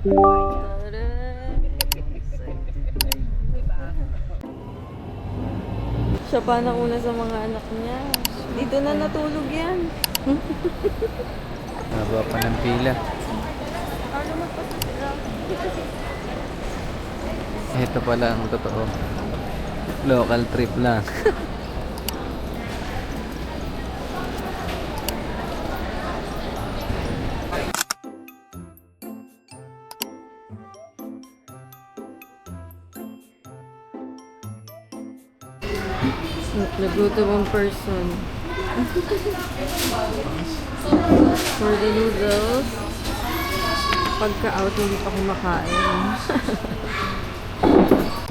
Siya pa nauna sa mga anak niya. Dito na natulog yan. Haba pa ng pila. Ito pala ang totoo. Local trip lang. Nagutom ang person. For the noodles, pagka-out hindi pa kumakain.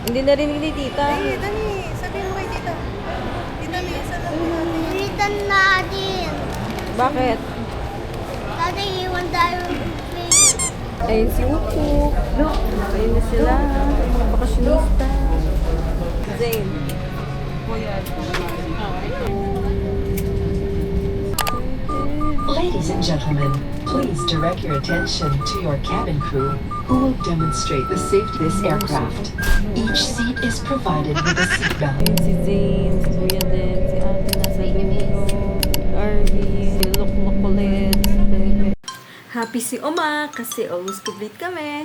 Hindi narinig ni tita. Ay, Dani, sabihin mo kay tita. Tita, may isa lang natin. Tita natin. Bakit? Tata, iwan tayo. Ayun si Upo. Look, ayun na sila. Mga bakasyonista. Zane. Ladies and gentlemen, please direct your attention to your cabin crew who will demonstrate the safety of this aircraft. Each seat is provided with a seatbelt. Ayun si Zane, si Kuya din, si Ate nasa dulo, Arvie, si Lukluk ulit. Happy si Oma kasi almost complete kami.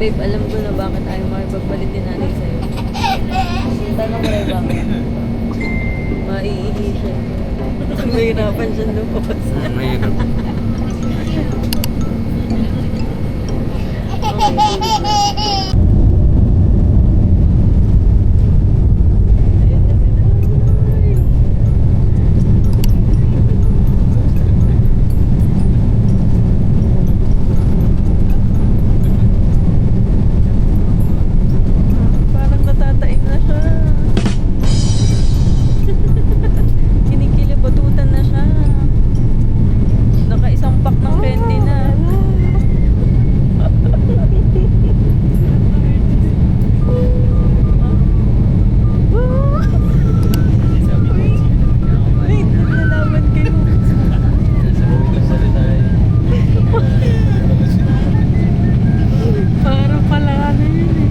Babe, alam ko na bakit ayaw makipagpalit din nanay sa'yo. Tanong mo na bakit? Maiihi siya. Mahirapan siya lumabas. Mahirap. Parang natatain na siya. Kinikilibatutan na siya. Naka-isang pack ng candy na. Wait, nalalaman kayo. Parang pala ano yun eh.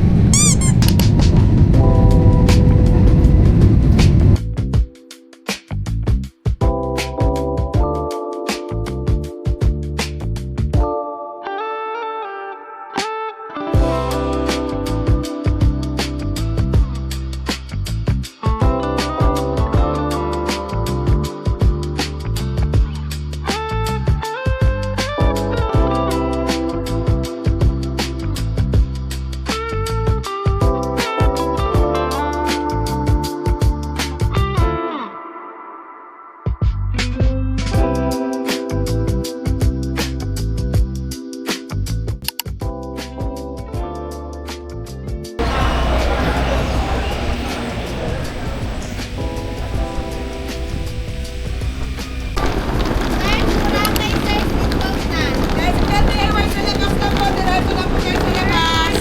Guys, ito DIY sa labas na po. Diretso lang po kayo sa labas.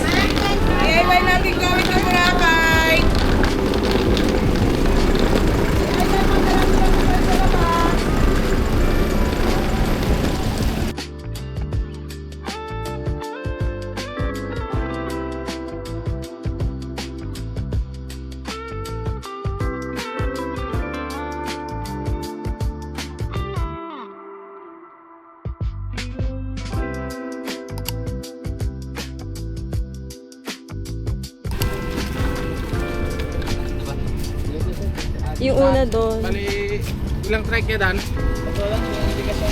DIY natin gawin sa Boracay. DIY po, diretso lang po kayo sa labas. Yung una doon. Bali, ilang trike ya Dan? Tatlo lang, hindi ka siya.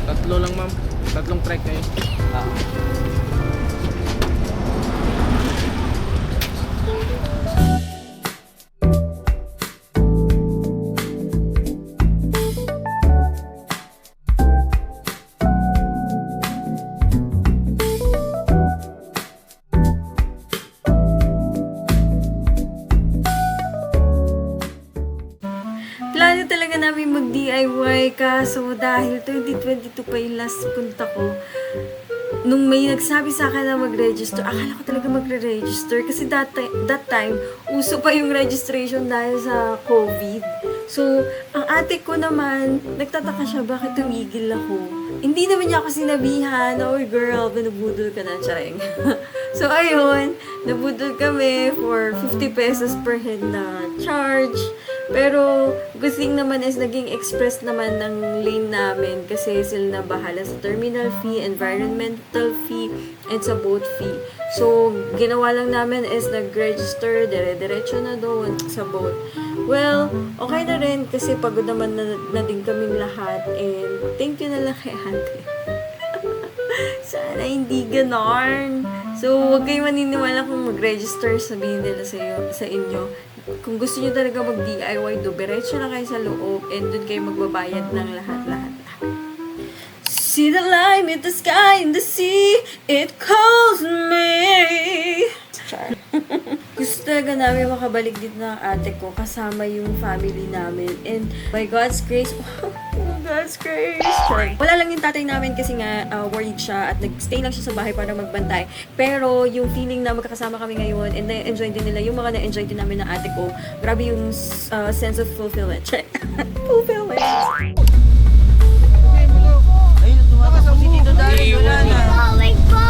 Tatlo lang ma'am. Tatlong trike kayo. Plano talaga namin mag-DIY kaso dahil 2022 pa yung last punta ko. Nung may nagsabi sa akin na mag-register, akala ko talaga magre-register kasi that time, uso pa yung registration dahil sa COVID. So, ang ate ko naman, nagtataka siya bakit tumigil ako. Hindi naman niya ako sinabihan, "Oh girl, binubudol ka na, charing." So, ayun, nabudol kami for 50 pesos per head na charge. Pero, good thing naman is naging express naman ng lane namin kasi sila na bahala sa terminal fee, environmental fee, and sa boat fee. So, ginawa lang namin is nag-register, dire-diretso na doon sa boat. Well, okay na rin kasi pagod naman na din kaming lahat and thank you na lang kay ate. Sana hindi ganon. So, huwag kayo maniniwala kung mag-register, sabihin nila sa inyo. Kung gusto nyo talaga mag-DIY, dumiretso na kayo sa loob and doon kayo magbabayad ng lahat-lahat. See the line in the sky and the sea, it calls me. Char. Gusto talaga namin makabalik dito ng ate ko kasama yung family namin. And by God's grace, God's grace. Char. Wala lang yung tatay namin kasi nga worried siya at nag-stay lang siya sa bahay para magbantay. Pero yung feeling na magkakasama kami ngayon and na-enjoy din nila, yung mga na-enjoy din namin ng ate ko, grabe yung sense of fulfillment. Fulfillment. Ayun, tumakas po si Tito Dari. Wala na. Bawig po!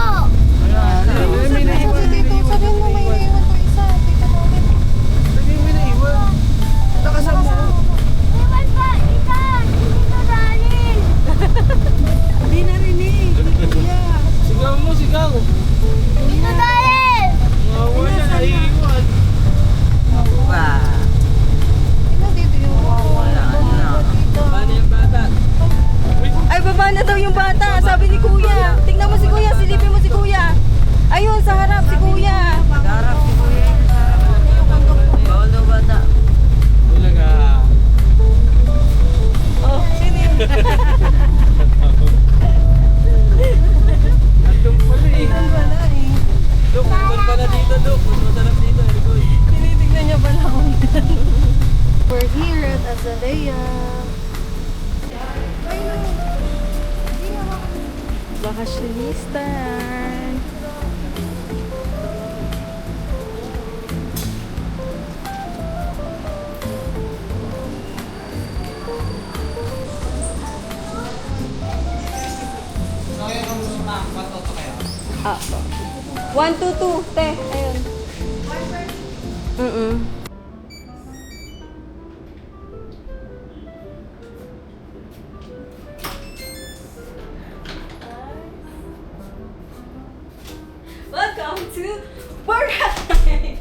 May naiwan. Sabihin mo may naiwan to isa. Tita Mami. Sabihin mo naiwan. Nakasama mo. Iwan pa! Isa! Hindi ko dalin! Hindi narinig. Sigaw mo, sigaw. Hindi ko dalin! Wala, naiiwan. Ba. Ito dito yung Wala na. Paano yung bata? Ay, baba na daw yung bata. Sabi ni Kuya. Tingnan mo si Kuya. Silipin mo si Kuya. Ayun, sa harap si Kuya. Sarap si Kuya. Bawal daw bata. Wala ka. Oh, sino yun? Nandun pala eh. Duk, nandun pala dito, Duk. Mas masarap dito, Erikoy. Tinitignan niya pala ako. We're here at Azalea. Bakasyonista. Ah, 1, 2, 2, te. Ayun. Welcome to Boracay!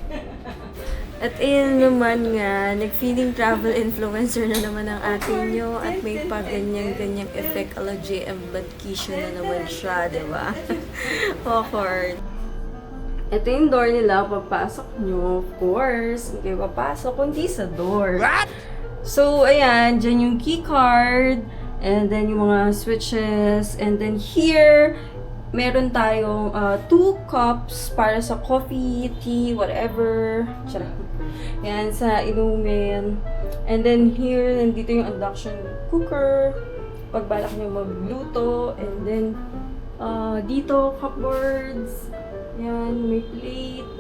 At ayun naman nga, nag-feeling travel influencer na naman ang atin nyo at may pa ganyang-ganyang effect ala JM Badkisha na naman siya, di ba? Awkward. Ito yung door nila, papasok nyo, of course. Hindi kayo papasok, kundi sa door. What? So, ayan, dyan yung key card, and then yung mga switches, and then here, meron tayong 2 cups para sa coffee, tea, whatever. Charot. Yan, sa inumin. And then here, nandito yung induction cooker. Pag balak nyo magluto. And then, dito, cupboards. Yan, may plate.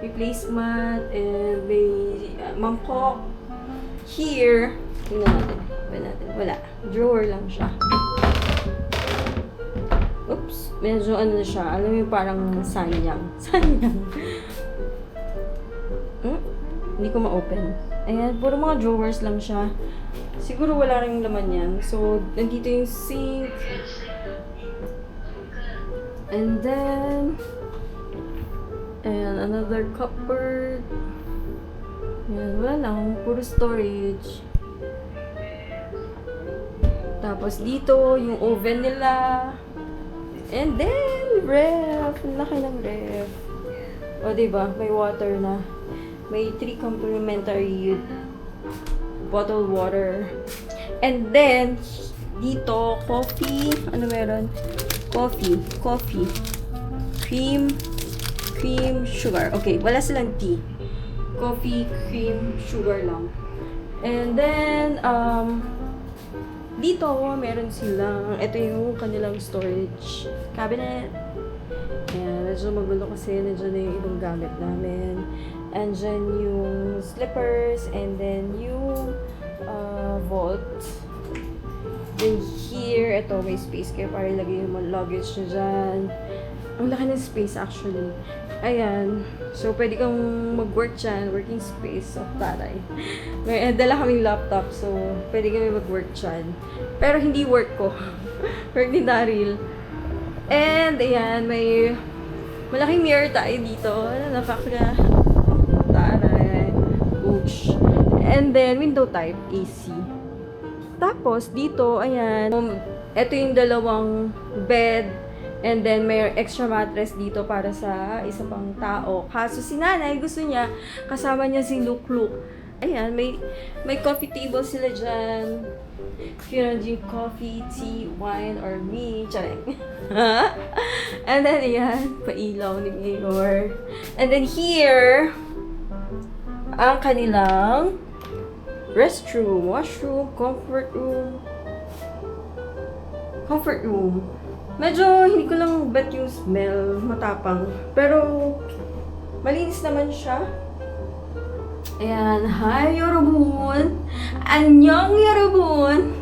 May placemat. And may mangkok. Here, tingnan natin. Wala. Drawer lang siya. Oops. Medyo ano na siya. Alam mo yung parang sanyang. Hindi ko ma-open. Ayan, puro mga drawers lang siya. Siguro wala rin laman yan. So, nandito yung sink. And then, ayan, another cupboard. Ayan, wala lang. Puro storage. Tapos dito, yung oven nila. And then, ref. Ang laki ng ref. O, diba? May water na. May 3 complimentary bottled water. And then, dito, coffee. Ano meron? Coffee. Cream, sugar. Okay, wala silang tea. Coffee, cream, sugar lang. And then, dito, meron silang, ito yung kanilang storage cabinet. Ayan, medyo magulo kasi nandiyan na yung ibang gamit namin. Andyan yung slippers, and then yung vault. Then here, ito may space kayo para ilagay yung mga luggage nyo dyan. Ang laki ng space actually. Ayan. So, pwede kang mag-work dyan. Working space of taray. May dala kaming laptop. So, pwede kami mag-work dyan. Pero hindi work ko. Work ni Daryl. And, ayan. May malaking mirror tayo dito. Nakaka... Taray. Oosh. And then, window type. AC. Tapos, dito, ayan. Ito yung dalawang bed. And then, may extra mattress dito para sa isa pang tao. Kaso si nanay, gusto niya, kasama niya si Luke. Ayan, may coffee table sila dyan. If you want to drink coffee, tea, wine, or me, charing. And then, ayan, pailaw ni Mayor. And then here, ang kanilang restroom, washroom, comfort room. Comfort room. Medyo hindi ko lang bet yung smell, matapang. Pero, malinis naman siya. Ayan, hi 여러분! 안녕 여러분!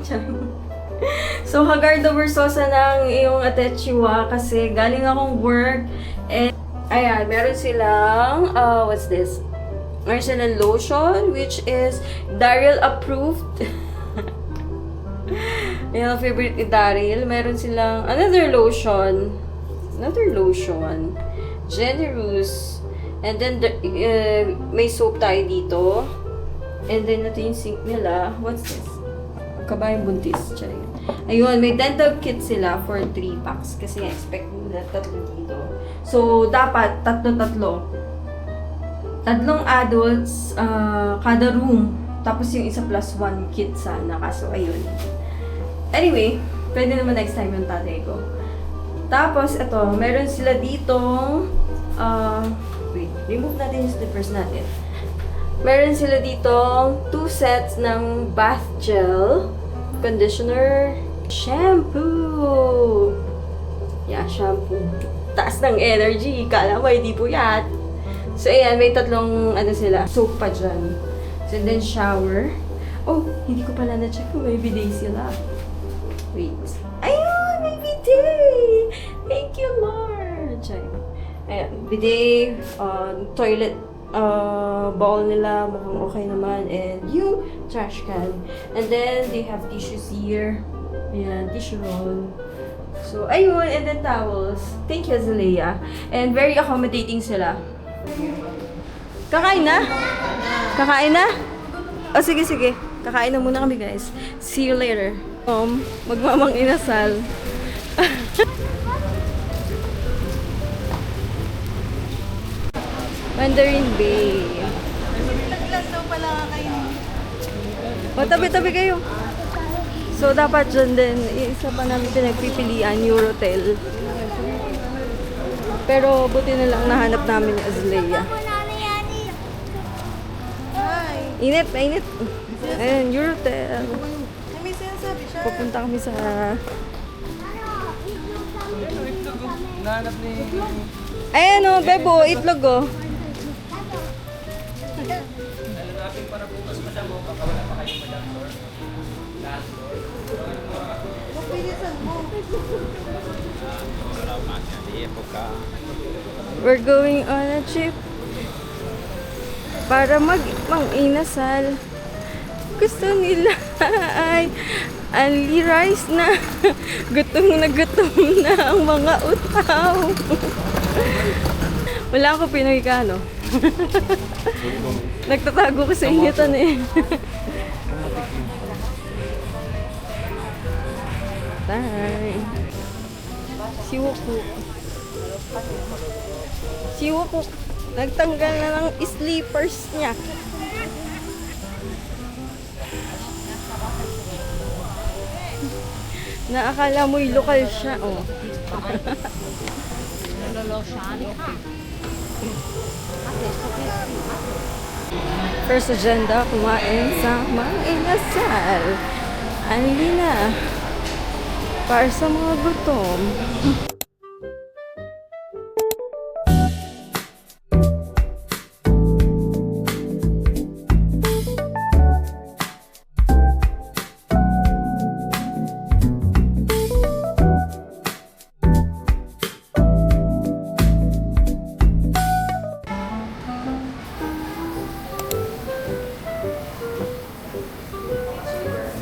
So, hagardo versosa ng iyong atechiwa kasi galing akong work. And, ayan, meron silang, what's this? Meron silang lotion, which is Daryl approved. Yung favorite ni Daryl. Meron silang another lotion. Generous. And then, may soap tayo dito. And then, ito yung sink nila. What's this? Kabayang buntis. Charing. Ayun, may dental kit sila for 3 packs. Kasi expect nila 3 dito. So, dapat tatlo. 3 adults, kada room. Tapos yung isa plus 1 kit sana. Kaso, ayun. Anyway, pwede naman next time yung tatay ko. Tapos, ito, meron sila ditong, wait, remove natin yung slippers natin. Meron sila ditong 2 sets ng bath gel, conditioner, shampoo. Yeah, shampoo. Taas ng energy. Kala mo, hindi po yan. So, ayan, may 3 sila. Soap pa dyan. So, then shower. Oh, hindi ko pala na-check kung may bidet sila. Wait. Ayun! May bidet! Thank you, Lord! Check. Ayan. Bidet, toilet bowl nila, mukhang okay naman. And yung trash can. And then, they have tissues here. Ayan, tissue roll. So, ayun. And then towels. Thank you, Azalea. And very accommodating sila. Kakain na? Kakain na? O, sige. Kakain na muna kami, guys. See you later. Magmamang inasal. Mandarin Bay. Naglas daw pala kayo. O, tabi-tabi kayo. So, dapat dyan din. Isa pa namin pinagpipilian, Eurotel. Pero, buti na lang nahanap namin yung Azalea. Init. Ayan, Eurotel. May sinasabi siya. Pupunta kami sa... Nahanap ni... Ayan o, Bebo, itlog o. We're going on a trip para mag-inasal. Gusto nila ay only rice na. Gutom na ang mga utaw. Wala ako Pinoy ka, no? Nagtatago ko sa initan eh. Bye. Siwoko. Nagtanggal na ng sleepers niya. Naakala mo'y lokal siya, oh. First agenda, kumain sa mga inasal. Anli na. Para sa mga gutom.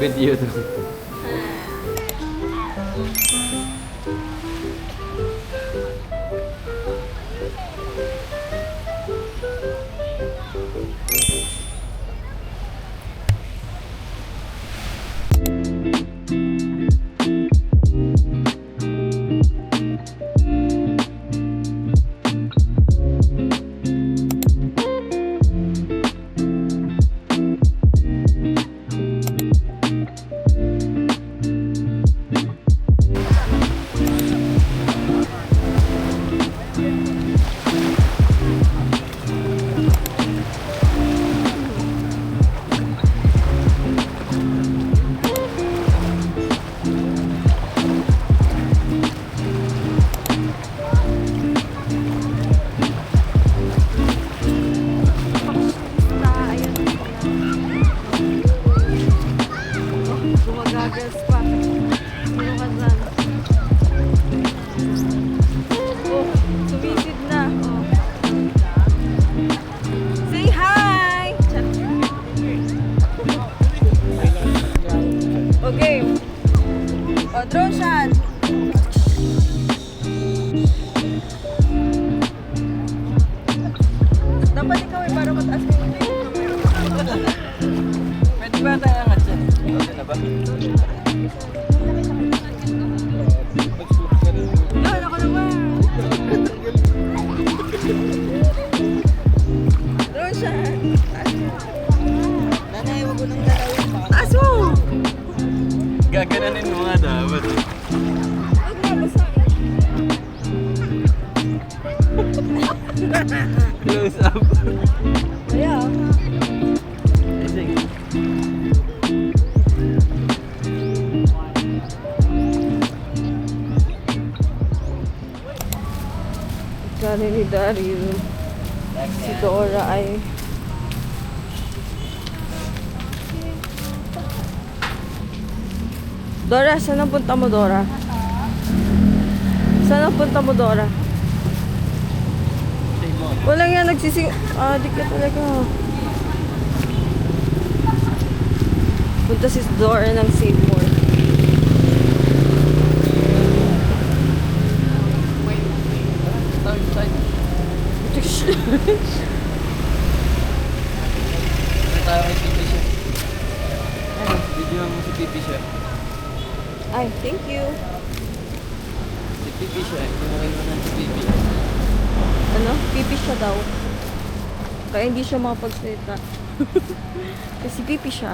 Video to. Gumagagas pa. Sino ka dyan? Oh, sumisid na. Oh. Say hi! Okay. O, drone shot. Dapat ikaw ay para mataas mo yung Pwede ba tayo angat dyan? Okay na ba? Yan, ako naman. Drone shot. Nanay, wag mo nang galawin. Taas mo! Gagananin mo nga dapat. Huwag na, basta. Close up. Kaya, I think. kani ni Daryl. Si Dora ay Dora, saan ang punta mo, Dora? Saan ang punta mo, Dora? Walang yan, nagsising... Ah, di ka talaga. Punta si Dora ng Seymour. Tayo kay Pipi siya. Video mo si Pipi siya. Ay, thank you. Si Pipi siya. Kumakin mo ng si Pipi. Ano? Pipi siya daw. Kaya hindi siya makapagsalita. Kasi pipi siya.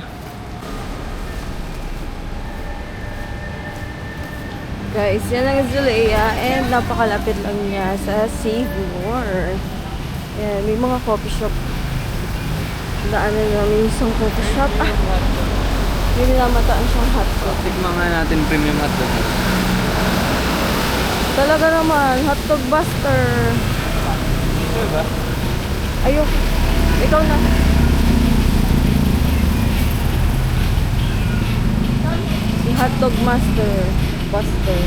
Guys, yan ang Zalea and napakalapit lang niya sa Seymour. Ayan, may mga coffee shop. Daanan namin isang coffee shop. Ah, may namataan siyang hotdog. Tikman nga natin premium hotdog. Talaga naman, hotdog buster. Ito ba? Ayok, ikaw na. Si hotdog master. Buster.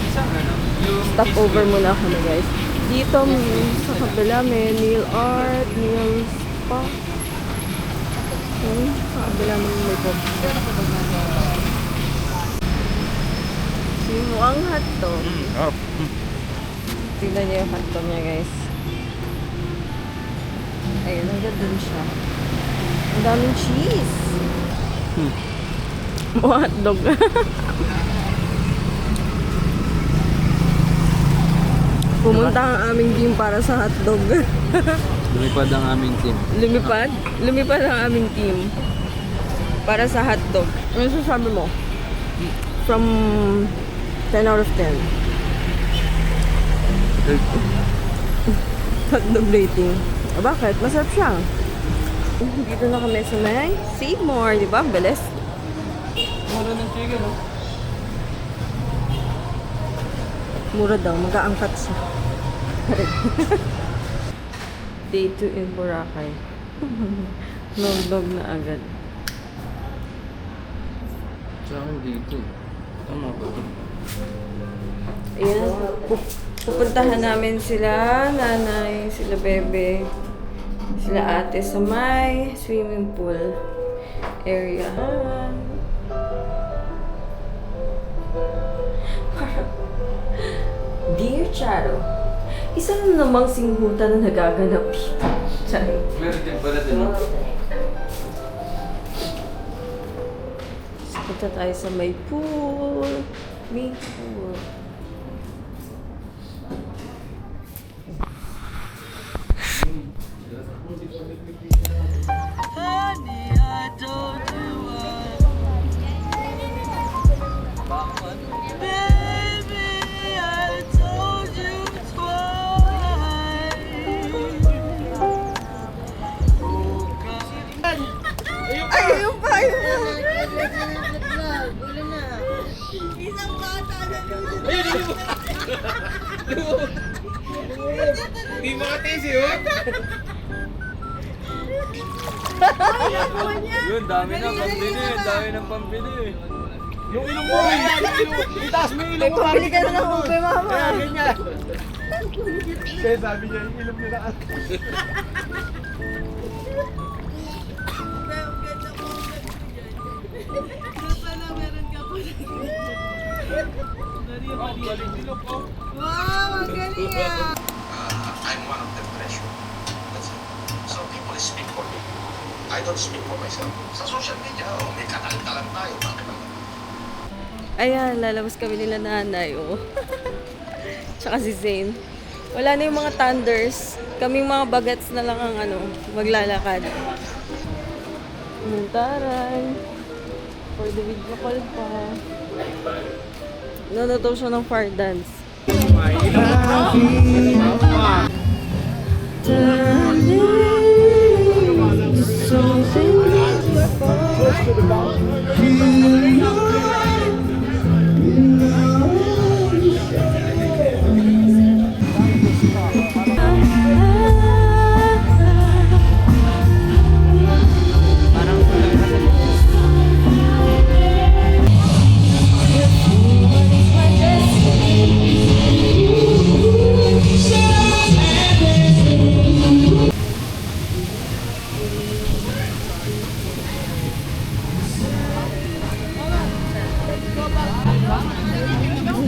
Isang ano? Yung Stop over muna kami, guys. Dito sa kabila may nail art, nail spa. Sa kabila may coffee. Sino ang hotdog? Oh. Tignan niyo yung hotdog niya, guys. Ayun, hanggang dun siya. Ang daming cheese. Mga hotdog. Pumunta ang aming team para sa hotdog. Lumipad ang aming team. Lumipad? Lumipad ang aming team para sa hotdog. Ano sasabi mo? From 10 out of 10. Hotdog rating. Bakit? Masarap siya. Dito na kami sa may Seymour, di ba? Beles. Mura ng chicken, no? Mura daw, mag-aangkat siya. Day 2 in Boracay. Nog-nog na agad. Sa akin dito. Tama ba? Ayan, pupuntahan namin sila, nanay, sila bebe. Sila ate sa may swimming pool area. Dear Charo, isa na namang singhutan na nagaganap dito. Sorry. Punta tayo sa may pool. May pool. Ayun pa, ayun pa. Isang bata na Hindi makatisi, oh! Yun, dami na pambili. Dami ng pambili. Yung ilong mo, itaas mo yung ilong mo. Pabili ka na ng ube, mama. Kaya ganyan. Kaya sabi niya, yung ilong nila. Wow, ang galing ah. I'm one of the pressure. That's it. So people speak for me. I don't speak for myself. Sa social media, may katal-talan tayo. Bakit naman? Ayan, lalabas kami nila nanay, oh. Tsaka si Zane. Wala na yung mga thunders. Kaming mga bagets na lang ang maglalakad. Taray. For the video call pa. Nanoto siya ng fire dance.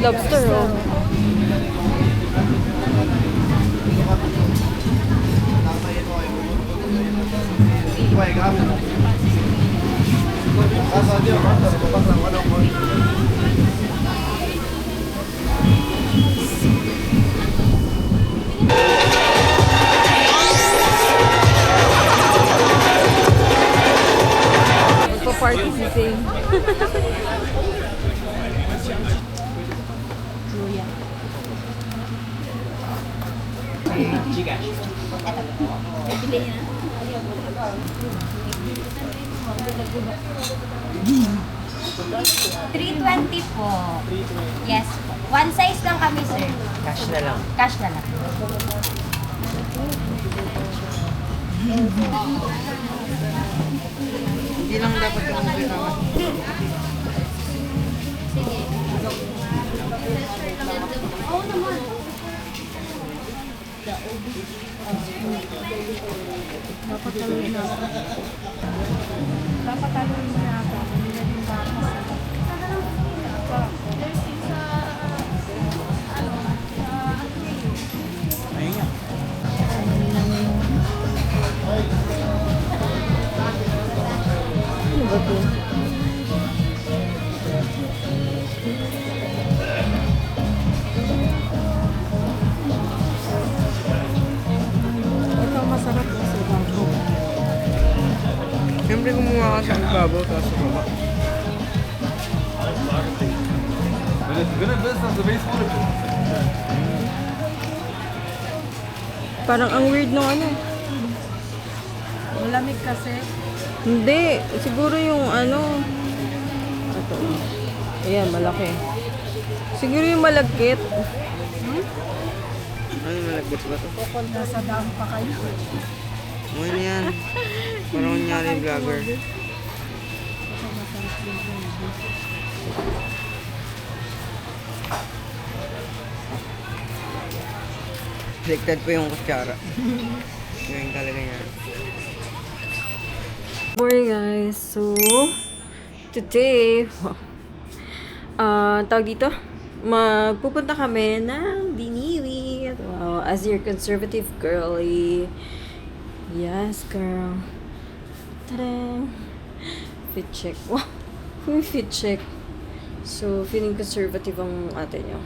Lobster, oh. Magpa-party si Zane. $320 po. Yes po. One size lang kami, sir. Cash na lang. Cash na lang. Hindi lang dapat yung pera. Oo naman. Ano ba ito? Ito masarap na sa bago. Siyempre kumuha ka sa bago tapos sa baba. Parang ang weird nung ano. Malamig kasi. Hindi. Siguro yung ano. Ito. Ayan, malaki. Siguro yung malagkit. Ano malagkit ba ito? Nasa dam pa kayo. Ano yan? Parang kunyari vlogger. Selected po yung kutsara. Ngayon talaga yan. Morning guys. So, today, tawag dito, magpupunta kami ng Diniwid. Wow, as your conservative girly. Yes, girl. Tadang! Fit check. Wow, fit check. So, feeling conservative ang ate nyo.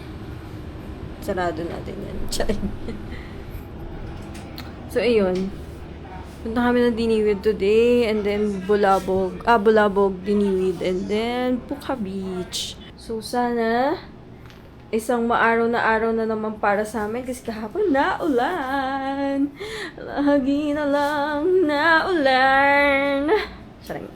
Sarado natin yan. Charing. So, ayun. Punta kami ng Diniwid today. And then, Bulabog, Diniwid. And then, Puka Beach. So, sana, isang maaraw na araw na naman para sa amin. Kasi kahapon, naulan. Lagi na lang naulan. Charing.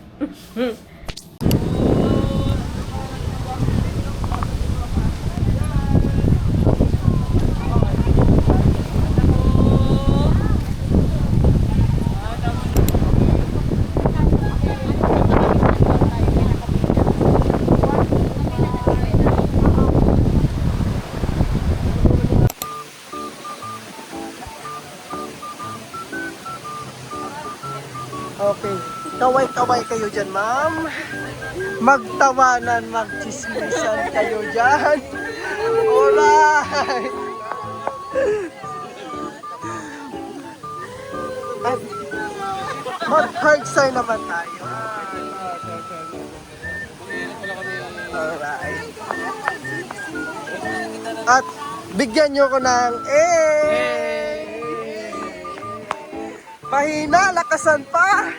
Okay. Kaway-kaway kayo dyan, ma'am. Magtawanan, magchismisan kayo dyan. Alright. At mag-hard sign naman tayo. Alright. At bigyan nyo ko ng mahina, lakasan pa!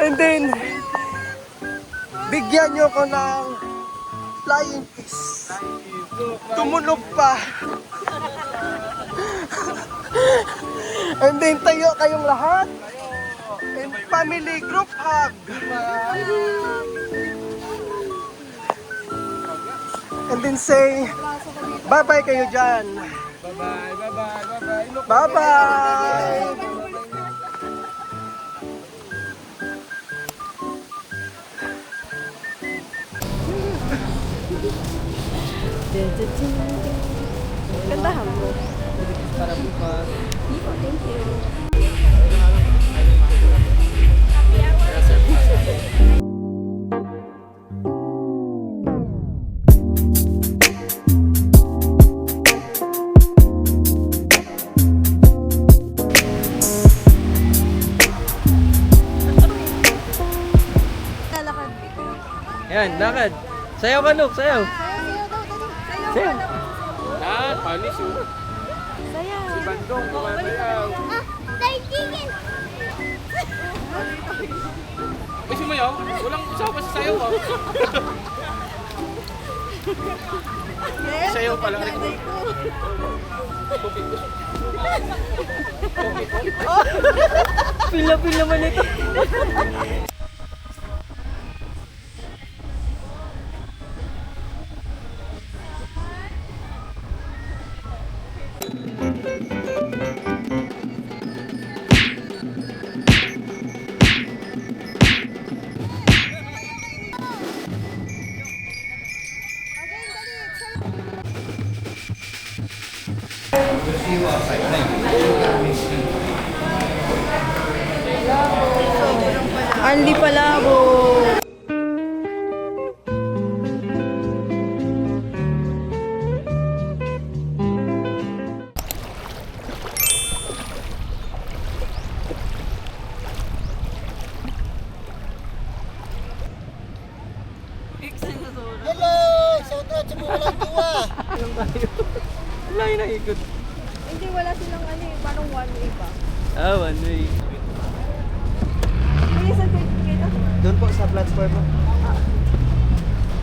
And then, bigyan nyo ko ng flying kiss. Tumunog pa. And then, tayo kayong lahat. And family group hug. And then say, bye-bye kayo dyan. Bye-bye, bye-bye, bye-bye. Bye-bye! Gandahan mo. Para bukas. Thank you. Yan, lakad. Sayaw ka, Luke. Sayaw. Sayaw. Lahat, panis yun. Si Bandong, kumabayaw. May sumayaw? Walang usawa sa sayaw ah. Sayaw pala. Pila-pila naman ito. Andy Palabo. Hello! Shout out sa mga walang tuwa! Wala yun ang ikot. Hindi, wala silang ano eh. Parang one way pa. Ah, one way. May certificate ako. Doon po sa platform mo.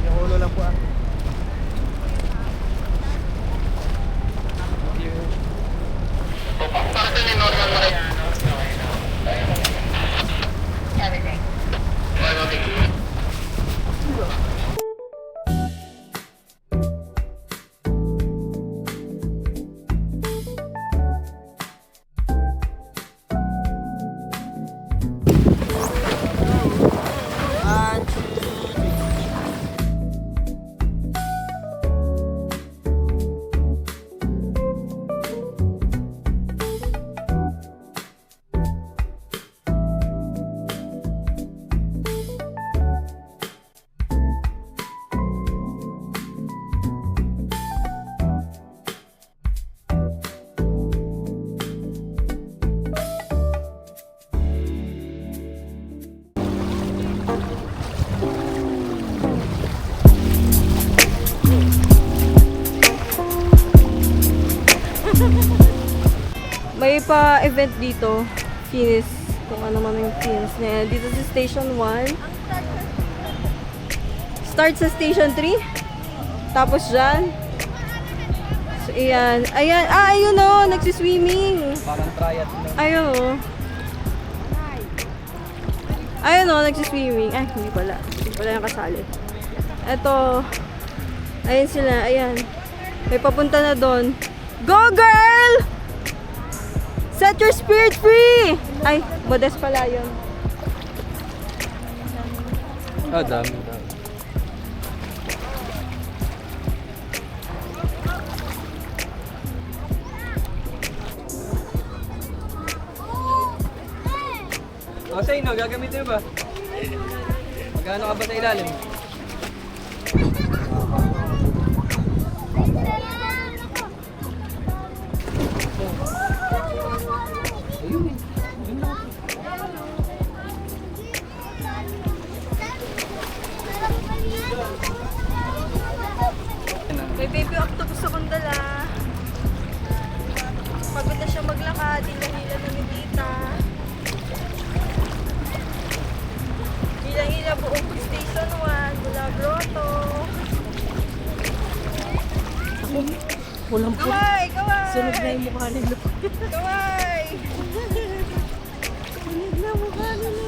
Yung ulo lang po ah. may pa-event dito. Finis. Kung ano man yung Finis na yan. Dito sa Station 1. Start sa Station 3. Tapos dyan. So, ayan. Ayan. Ah, ayun o. Nagsiswimming. Parang triathlon. Ayun o. Ayun o. Nagsiswimming. Ay, hindi pala. Hindi pala yung kasali. Eto. Ayun sila. Ayan. May papunta na doon. Go, girl! Set your spirit free! Ay, Modest pala yun. Ah, dami. O, sa inyo, gagamitin mo ba? Magkano ka ba sa ilalim? May baby octopus akong dala. Pagod na siya maglakad, hila-hila na ni tita. Hila-hila buong Station 1, mula Grotto. Kaway! Kaway! Sunod na yung mukha nila. Kaway! Sunod na mukha nila.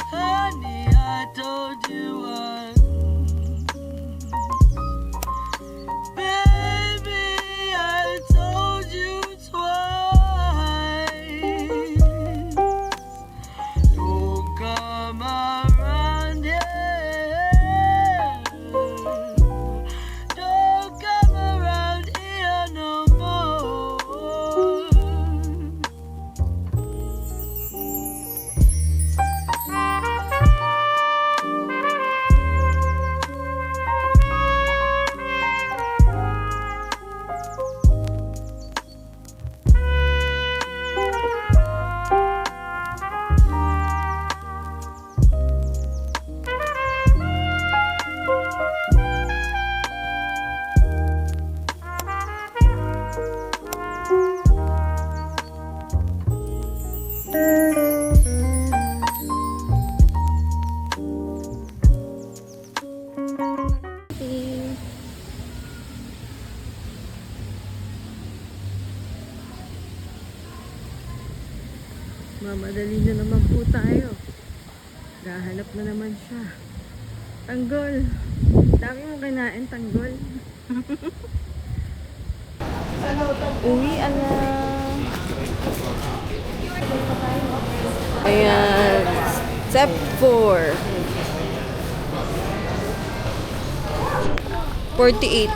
Honey, I told you once. Baby, I told you twice. Don't come around here. Don't come around here no more. Mamadali na naman po tayo. Gahanap na naman siya. Tanggol. Dami mo kinain, tanggol. Uwian na. Ayan. Step 4. 48.